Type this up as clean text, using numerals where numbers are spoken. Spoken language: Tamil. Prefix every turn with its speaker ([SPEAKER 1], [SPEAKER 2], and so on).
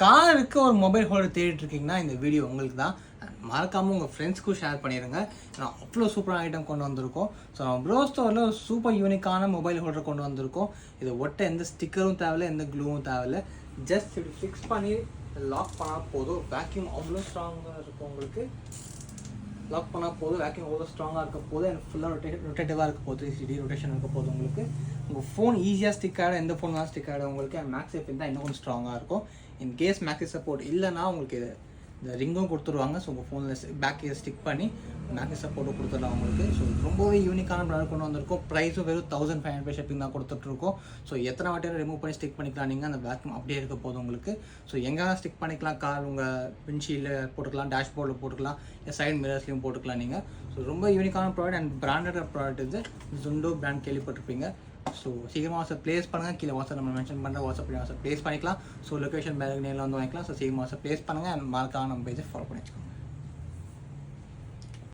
[SPEAKER 1] காருக்கு ஒரு மொபைல் ஹோல்டர் தேடிட்டு இருக்கீங்கன்னா இந்த வீடியோ உங்களுக்கு தான். மறக்காமல் உங்கள் ஃப்ரெண்ட்ஸ்க்கும் ஷேர் பண்ணிடுங்க. ஏன்னா அவ்வளோ சூப்பரான ஐட்டம் கொண்டு வந்திருக்கோம். ஸோ நம்ம ப்ரோ ஸ்டோரில் ஒரு சூப்பர் யூனிக்கான மொபைல் ஹோல்டர் கொண்டு வந்திருக்கோம். இதை ஒட்ட எந்த ஸ்டிக்கரும் தேவையில்லை, எந்த க்ளூவும் தேவையில்லை. ஜஸ்ட் இப்படி ஃபிக்ஸ் பண்ணி லாக் பண்ணால் போதும். வேக்யூம் அவ்வளோ ஸ்ட்ராங்காக இருக்கும். உங்களுக்கு லாக் பண்ணால் போதும். வேக்யூம் அவ்வளோ ஸ்ட்ராங்காக இருக்க போது. எனக்கு ஃபுல்லாக ரொட்டேட்டிவாக இருக்க போகுது. 360 ரொட்டேஷன் இருக்க போது. உங்களுக்கு உங்கள் ஃபோன் ஈஸியாக ஸ்டிக் ஆகிடும். எந்த ஃபோன் தான் ஸ்டிக் ஆகிடும். உங்களுக்கு மேக்ஸேஃப் இருந்தால் இன்னும் கொஞ்சம் ஸ்ட்ராங்காக இருக்கும். இன் கேஸ் மேக்ஸி சப்போர்ட் இல்லைனா உங்களுக்கு இந்த ரிங்கும் கொடுத்துருவாங்க. ஸோ உங்கள் ஃபோனில் பேக்கை ஸ்டிக் பண்ணி மேக்ஸி சப்போர்ட்டும் கொடுத்துடலாம் உங்களுக்கு. ஸோ ரொம்பவே யூனிக்கான ப்ராடக்ட் கொண்டு வந்திருக்கோம். ப்ரைஸும் வெறும் 1500 ஷிப்பிங் தான் கொடுத்துட்ருக்கோம். ஸோ எத்தனை வாட்டியும் ரிமூவ் பண்ணி ஸ்டிக் பண்ணிக்கலாம். நீங்கள் அந்த வேக்யூம் அப்படியே இருக்க போதும் உங்களுக்கு. ஸோ எங்கே ஸ்டிக் பண்ணிக்கலாம். கார் உங்கள் விண்ட்ஷீல்டில் போட்டுக்கலாம், டேஷ்போர்டில் போட்டுக்கலாம், சைட் மிரர்ஸ்லையும் போட்டுக்கலாம் நீங்கள். ஸோ ரொம்ப யூனிக்கான ப்ராடக்ட் அண்ட் பிராண்டட் ப்ராடக்ட் இது. ஜுண்டோ பிராண்ட் கேள்விப்பட்டிருப்பீங்க. ஸோ சீக்கிரமாக வாட்ஸ்அப் ப்ளேஸ் பண்ணுங்கள். கீழே வாட்ஸ்அப் நம்ம மென்ஷன் பண்ணுற வாட்ஸ்அப் ப்ளேஸ் பண்ணிக்கலாம். ஸோ லொக்கேஷன் பேக் நேரில் வந்து வாங்கிக்கலாம். ஸோ சீக்கிரமாக வாட்ஸ்அப் ப்ளேஸ் பண்ணுங்கள். அண்ட் மறக்காம நம்ம பேஜை ஃபாலோ பண்ணி வச்சுக்கோங்க.